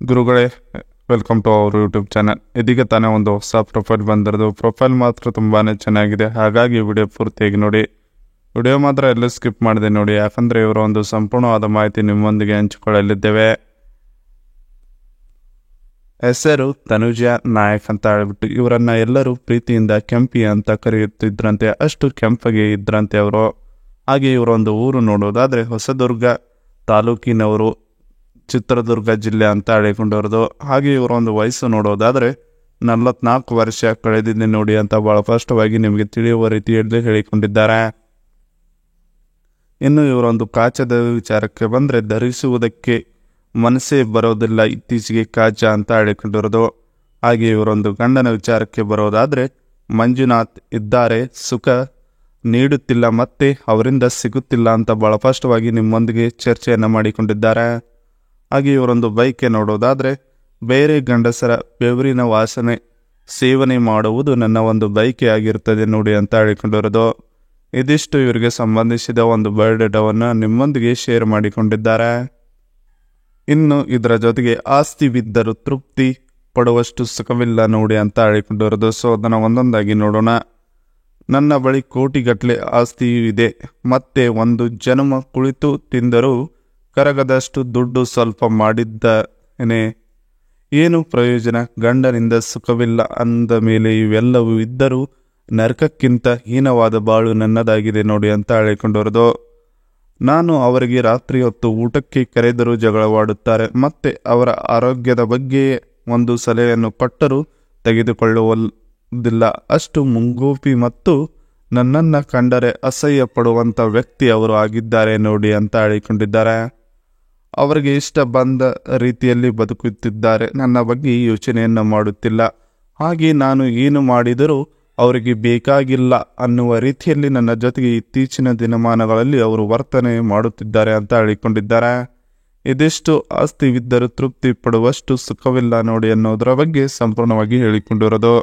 ಗುರುಗಳೇ, welcome to our YouTube channel. ಇದೀಗ ತಾನೇ ಒಂದು ಹೊಸ ಪ್ರೊಫೈಲ್ ಬಂದಿರೋದು. ಪ್ರೊಫೈಲ್ ಮಾತ್ರ ತುಂಬಾ ಚೆನ್ನಾಗಿದೆ, ಹಾಗಾಗಿ ವಿಡಿಯೋ ಪೂರ್ತಿಯಾಗಿ ನೋಡಿ. ವಿಡಿಯೋ ಮಾತ್ರ ಎಲ್ಲೂ ಸ್ಕಿಪ್ ಮಾಡಿದೆ ನೋಡಿ, ಯಾಕಂದರೆ ಇವರ ಒಂದು ಸಂಪೂರ್ಣವಾದ ಮಾಹಿತಿ ನಿಮ್ಮೊಂದಿಗೆ ಹಂಚಿಕೊಳ್ಳಲಿದ್ದೇವೆ. ಹೆಸರು ತನುಜ ನಾಯಕ್ ಅಂತ ಹೇಳ್ಬಿಟ್ಟು ಇವರನ್ನ ಎಲ್ಲರೂ ಪ್ರೀತಿಯಿಂದ ಕೆಂಪಿ ಅಂತ ಕರೆಯುತ್ತಿದ್ರಂತೆ, ಅಷ್ಟು ಕೆಂಪಗೆ ಇದ್ರಂತೆ ಅವರು. ಹಾಗೆ ಇವರೊಂದು ಊರು ನೋಡೋದಾದರೆ ಹೊಸದುರ್ಗ ತಾಲೂಕಿನವರು, ಚಿತ್ರದುರ್ಗ ಜಿಲ್ಲೆ ಅಂತ ಹೇಳಿಕೊಂಡಿರೋದು. ಹಾಗೆ ಇವರೊಂದು ವಯಸ್ಸು ನೋಡೋದಾದರೆ 44 ವರ್ಷ ಕಳೆದಿದೆ ನೋಡಿ ಅಂತ ಭಾಳ ಸ್ಪಷ್ಟವಾಗಿ ನಿಮಗೆ ತಿಳಿಯುವ ರೀತಿಯಲ್ಲಿ ಹೇಳಿಕೊಂಡಿದ್ದಾರೆ. ಇನ್ನು ಇವರೊಂದು ಕಾಚದ ವಿಚಾರಕ್ಕೆ ಬಂದರೆ ಧರಿಸುವುದಕ್ಕೆ ಮನಸ್ಸೇ ಬರೋದಿಲ್ಲ, ಇತ್ತೀಚೆಗೆ ಕಾಚ ಅಂತ ಹೇಳಿಕೊಂಡಿರೋದು. ಹಾಗೆ ಇವರೊಂದು ಗಂಡನ ವಿಚಾರಕ್ಕೆ ಬರೋದಾದರೆ ಮಂಜುನಾಥ್ ಇದ್ದಾರೆ, ಸುಖ ನೀಡುತ್ತಿಲ್ಲ ಮತ್ತೆ ಅವರಿಂದ ಸಿಗುತ್ತಿಲ್ಲ ಅಂತ ಭಾಳ ಸ್ಪಷ್ಟವಾಗಿ ನಿಮ್ಮೊಂದಿಗೆ ಚರ್ಚೆಯನ್ನು ಮಾಡಿಕೊಂಡಿದ್ದಾರೆ. ಹಾಗೆ ಇವರೊಂದು ಬೈಕೆ ನೋಡೋದಾದರೆ ಬೇರೆ ಗಂಡಸರ ಬೆವರಿನ ವಾಸನೆ ಸೇವನೆ ಮಾಡುವುದು ನನ್ನ ಒಂದು ಬೈಕೆ ಆಗಿರ್ತದೆ ನೋಡಿ ಅಂತ ಹೇಳಿಕೊಂಡಿರೋದು. ಇದಿಷ್ಟು ಇವರಿಗೆ ಸಂಬಂಧಿಸಿದ ಒಂದು ಬಯೋಡೇಟಾವನ್ನು ನಿಮ್ಮೊಂದಿಗೆ ಶೇರ್ ಮಾಡಿಕೊಂಡಿದ್ದಾರೆ. ಇನ್ನು ಇದರ ಜೊತೆಗೆ ಆಸ್ತಿವಿದ್ದರೂ ತೃಪ್ತಿ ಪಡುವಷ್ಟು ಸುಖವಿಲ್ಲ ನೋಡಿ ಅಂತ ಹೇಳಿಕೊಂಡಿರೋದು. ಸೊ ಅದನ್ನು ಒಂದೊಂದಾಗಿ ನೋಡೋಣ. ನನ್ನ ಬಳಿ ಕೋಟಿಗಟ್ಟಲೆ ಆಸ್ತಿಯೂ ಇದೆ, ಮತ್ತೆ ಒಂದು ಜನ್ಮ ಕುಳಿತು ತಿಂದರೂ ಕರಗದಷ್ಟು ದುಡ್ಡು ಸ್ವಲ್ಪ ಮಾಡಿದ್ದೇನೆ, ಏನು ಪ್ರಯೋಜನ? ಗಂಡನಿಂದ ಸುಖವಿಲ್ಲ ಅಂದ ಮೇಲೆ ಇವೆಲ್ಲವೂ ಇದ್ದರೂ ನರಕಕ್ಕಿಂತ ಹೀನವಾದ ಬಾಳು ನನ್ನದಾಗಿದೆ ನೋಡಿ ಅಂತ ಹೇಳಿಕೊಂಡಿರೋದು. ನಾನು ಅವರಿಗೆ ರಾತ್ರಿ ಹೊತ್ತು ಊಟಕ್ಕೆ ಕರೆದರೂ ಜಗಳವಾಡುತ್ತಾರೆ, ಮತ್ತೆ ಅವರ ಆರೋಗ್ಯದ ಬಗ್ಗೆ ಒಂದು ಸಲಹೆಯನ್ನು ಕೊಟ್ಟರೂ ತೆಗೆದುಕೊಳ್ಳುವುದಿಲ್ಲ, ಅಷ್ಟು ಮುಂಗೋಪಿ ಮತ್ತು ನನ್ನನ್ನು ಕಂಡರೆ ಅಸಹ್ಯ ಪಡುವಂಥ ವ್ಯಕ್ತಿ ಅವರು ಆಗಿದ್ದಾರೆ ನೋಡಿ ಅಂತ ಹೇಳಿಕೊಂಡಿದ್ದಾರೆ. ಅವರಿಗೆ ಇಷ್ಟ ಬಂದ ರೀತಿಯಲ್ಲಿ ಬದುಕುತ್ತಿದ್ದಾರೆ, ನನ್ನ ಬಗ್ಗೆ ಯೋಚನೆಯನ್ನು ಮಾಡುತ್ತಿಲ್ಲ, ಹಾಗೆ ನಾನು ಏನು ಮಾಡಿದರೂ ಅವರಿಗೆ ಬೇಕಾಗಿಲ್ಲ ಅನ್ನುವ ರೀತಿಯಲ್ಲಿ ನನ್ನ ಜೊತೆಗೆ ಇತ್ತೀಚಿನ ದಿನಮಾನಗಳಲ್ಲಿ ಅವರು ವರ್ತನೆ ಮಾಡುತ್ತಿದ್ದಾರೆ ಅಂತ ಹೇಳಿಕೊಂಡಿದ್ದಾರೆ. ಇದಿಷ್ಟು ಆಸ್ತಿವಿದ್ದರೂ ತೃಪ್ತಿ ಪಡುವಷ್ಟು ಸುಖವಿಲ್ಲ ನೋಡಿ ಅನ್ನೋದರ ಬಗ್ಗೆ ಸಂಪೂರ್ಣವಾಗಿ ಹೇಳಿಕೊಂಡಿರೋದು.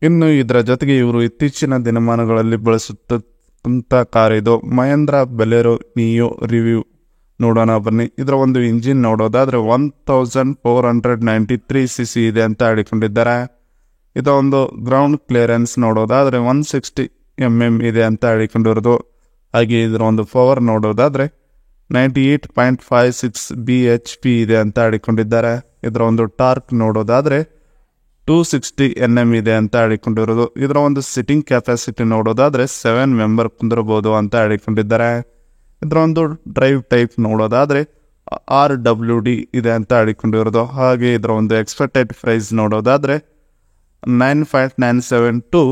ಇನ್ನು ಇದರ ಜೊತೆಗೆ ಇವರು ಇತ್ತೀಚಿನ ದಿನಮಾನಗಳಲ್ಲಿ ಬಳಸುತ್ತಂಥ ಕಾರ್ ಇದು ಮಹೇಂದ್ರ ಬಲೆರೋ ನಿಯೋ. ರಿವ್ಯೂ ನೋಡೋಣ ಬನ್ನಿ. ಇದರ ಒಂದು ಇಂಜಿನ್ ನೋಡೋದಾದರೆ 1493 cc ಇದೆ ಅಂತ ಹೇಳಿಕೊಂಡಿದ್ದಾರೆ. ಇದರ ಒಂದು ಗ್ರೌಂಡ್ ಕ್ಲಿಯರೆನ್ಸ್ ನೋಡೋದಾದರೆ 160 mm ಇದೆ ಅಂತ ಹೇಳಿಕೊಂಡಿರೋದು. ಹಾಗೆ ಇದರ ಒಂದು ಪವರ್ ನೋಡೋದಾದರೆ 98.56 bhp ಇದೆ ಅಂತ ಹೇಳಿಕೊಂಡಿದ್ದಾರೆ. ಇದರ ಒಂದು ಟಾರ್ಕ್ ನೋಡೋದಾದರೆ 260 Nm ಇದೆ ಅಂತ ಹೇಳಿಕೊಂಡಿರೋದು. ಇದರ ಒಂದು ಸಿಟ್ಟಿಂಗ್ ಕೆಪಾಸಿಟಿ ನೋಡೋದಾದರೆ 7 ಮೆಂಬರ್ ಕುಂದಿರಬಹುದು ಅಂತ ಹೇಳಿಕೊಂಡಿದ್ದಾರೆ. ಇದರ ಒಂದು ಡ್ರೈವ್ ಟೈಪ್ ನೋಡೋದಾದರೆ RWD ಇದೆ ಅಂತ ಹೇಳಿಕೊಂಡಿರೋದು. ಹಾಗೆ ಇದರ ಒಂದು ಎಕ್ಸ್ಪೆಕ್ಟೆಡ್ ಪ್ರೈಸ್ ನೋಡೋದಾದರೆ 9.97 to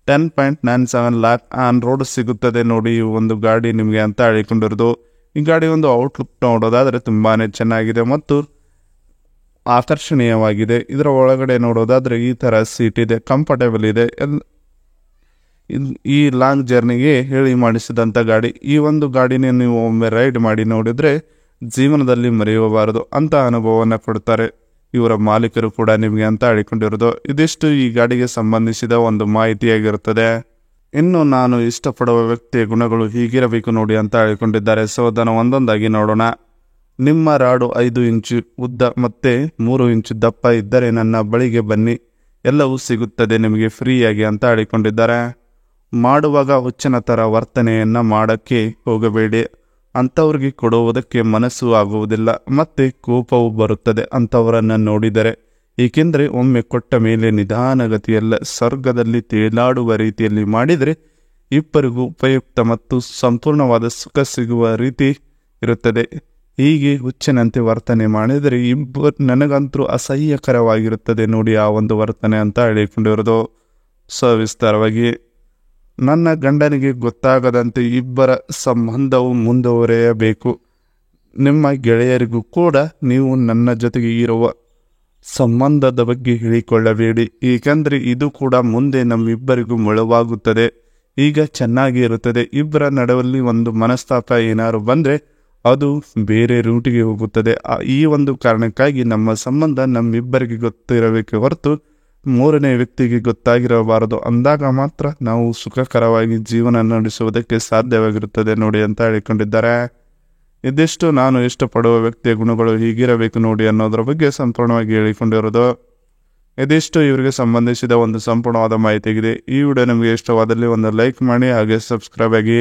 10.97 lakh ಆನ್ ರೋಡ್ ಸಿಗುತ್ತದೆ ನೋಡಿ ಈ ಒಂದು ಗಾಡಿ ನಿಮಗೆ ಅಂತ ಹೇಳಿಕೊಂಡಿರೋದು. ಈ ಗಾಡಿ ಒಂದು ಔಟ್ಲುಕ್ ನೋಡೋದಾದರೆ ತುಂಬಾ ಚೆನ್ನಾಗಿದೆ ಮತ್ತು ಆಕರ್ಷಣೀಯವಾಗಿದೆ. ಇದರ ಒಳಗಡೆ ನೋಡೋದಾದರೆ ಈ ಥರ ಸೀಟ್ ಇದೆ, ಕಂಫರ್ಟೇಬಲ್ ಇದೆ. ಈ ಲಾಂಗ್ ಜರ್ನಿಗೆ ಹೇಳಿ ಮಾಡಿಸಿದಂಥ ಗಾಡಿ. ಈ ಒಂದು ಗಾಡಿನ ನೀವು ಒಮ್ಮೆ ರೈಡ್ ಮಾಡಿ ನೋಡಿದರೆ ಜೀವನದಲ್ಲಿ ಮರೆಯಬಾರದು ಅಂತ ಅನುಭವವನ್ನು ಕೊಡ್ತಾರೆ ಇವರ ಮಾಲೀಕರು ಕೂಡ ನಿಮಗೆ ಅಂತ ಹೇಳಿಕೊಂಡಿರೋದು. ಇದಿಷ್ಟು ಈ ಗಾಡಿಗೆ ಸಂಬಂಧಿಸಿದ ಒಂದು ಮಾಹಿತಿಯಾಗಿರುತ್ತದೆ. ಇನ್ನು ನಾನು ಇಷ್ಟಪಡುವ ವ್ಯಕ್ತಿಯ ಗುಣಗಳು ಹೀಗಿರಬೇಕು ನೋಡಿ ಅಂತ ಹೇಳಿಕೊಂಡಿದ್ದಾರೆ. ಸೊ ಅದನ್ನು ಒಂದೊಂದಾಗಿ ನೋಡೋಣ. ನಿಮ್ಮ ರಾಡು 5 ಇಂಚು ಉದ್ದ ಮತ್ತು 3 ಇಂಚು ದಪ್ಪ ಇದ್ದರೆ ನನ್ನ ಬಳಿಗೆ ಬನ್ನಿ, ಎಲ್ಲವೂ ಸಿಗುತ್ತದೆ ನಿಮಗೆ ಫ್ರೀಯಾಗಿ ಅಂತ ಹೇಳಿಕೊಂಡಿದ್ದಾರೆ. ಮಾಡುವಾಗ ಹುಚ್ಚನ ಥರ ವರ್ತನೆಯನ್ನು ಮಾಡೋಕ್ಕೆ ಹೋಗಬೇಡಿ, ಅಂಥವ್ರಿಗೆ ಕೊಡುವುದಕ್ಕೆ ಮನಸ್ಸು ಆಗುವುದಿಲ್ಲ ಮತ್ತು ಕೋಪವು ಬರುತ್ತದೆ ಅಂಥವರನ್ನು ನೋಡಿದರೆ, ಏಕೆಂದರೆ ಒಮ್ಮೆ ಕೊಟ್ಟ ಮೇಲೆ ನಿಧಾನಗತಿಯಲ್ಲ ಸ್ವರ್ಗದಲ್ಲಿ ತೇಲಾಡುವ ರೀತಿಯಲ್ಲಿ ಮಾಡಿದರೆ ಇಬ್ಬರಿಗೂ ಉಪಯುಕ್ತ ಮತ್ತು ಸಂಪೂರ್ಣವಾದ ಸುಖ ಸಿಗುವ ರೀತಿ ಇರುತ್ತದೆ. ಹೀಗೆ ಹುಚ್ಚನಂತೆ ವರ್ತನೆ ಮಾಡಿದರೆ ನನಗಂತೂ ಅಸಹ್ಯಕರವಾಗಿರುತ್ತದೆ ನೋಡಿ ಆ ಒಂದು ವರ್ತನೆ ಅಂತ ಹೇಳಿಕೊಂಡಿರೋದು. ಸವಿಸ್ತಾರವಾಗಿ ನನ್ನ ಗಂಡನಿಗೆ ಗೊತ್ತಾಗದಂತೆ ಇಬ್ಬರ ಸಂಬಂಧವು ಮುಂದುವರೆಯಬೇಕು. ನಿಮ್ಮ ಗೆಳೆಯರಿಗೂ ಕೂಡ ನೀವು ನನ್ನ ಜೊತೆಗೆ ಇರುವ ಸಂಬಂಧದ ಬಗ್ಗೆ ಹೇಳಿಕೊಳ್ಳಬೇಡಿ, ಏಕೆಂದರೆ ಇದು ಕೂಡ ಮುಂದೆ ನಮ್ಮಿಬ್ಬರಿಗೂ ಮುಳುವಾಗುತ್ತದೆ. ಈಗ ಚೆನ್ನಾಗಿ ಇರುತ್ತದೆ, ಇಬ್ಬರ ನಡುವಲ್ಲಿ ಒಂದು ಮನಸ್ತಾಪ ಏನಾದ್ರು ಬಂದರೆ ಅದು ಬೇರೆ ರೂಟಿಗೆ ಹೋಗುತ್ತದೆ. ಈ ಒಂದು ಕಾರಣಕ್ಕಾಗಿ ನಮ್ಮ ಸಂಬಂಧ ನಮ್ಮಿಬ್ಬರಿಗೆ ಗೊತ್ತಿರಬೇಕೆ ಹೊರತು ಮೂರನೇ ವ್ಯಕ್ತಿಗೆ ಗೊತ್ತಾಗಿರಬಾರದು. ಅಂದಾಗ ಮಾತ್ರ ನಾವು ಸುಖಕರವಾಗಿ ಜೀವನ ನಡೆಸುವುದಕ್ಕೆ ಸಾಧ್ಯವಾಗಿರುತ್ತದೆ ನೋಡಿ ಅಂತ ಹೇಳಿಕೊಂಡಿದ್ದಾರೆ. ಇದಿಷ್ಟು ನಾನು ಇಷ್ಟಪಡುವ ವ್ಯಕ್ತಿಯ ಗುಣಗಳು ಹೀಗಿರಬೇಕು ನೋಡಿ ಅನ್ನೋದ್ರ ಬಗ್ಗೆ ಸಂಪೂರ್ಣವಾಗಿ ಹೇಳಿಕೊಂಡಿರೋದು. ಇದಿಷ್ಟು ಇವರಿಗೆ ಸಂಬಂಧಿಸಿದ ಒಂದು ಸಂಪೂರ್ಣವಾದ ಮಾಹಿತಿಯಾಗಿದೆ. ಈ ವಿಡಿಯೋ ನಿಮಗೆ ಇಷ್ಟವಾದಲ್ಲಿ ಒಂದು ಲೈಕ್ ಮಾಡಿ, ಹಾಗೆ ಸಬ್ಸ್ಕ್ರೈಬ್ ಆಗಿ.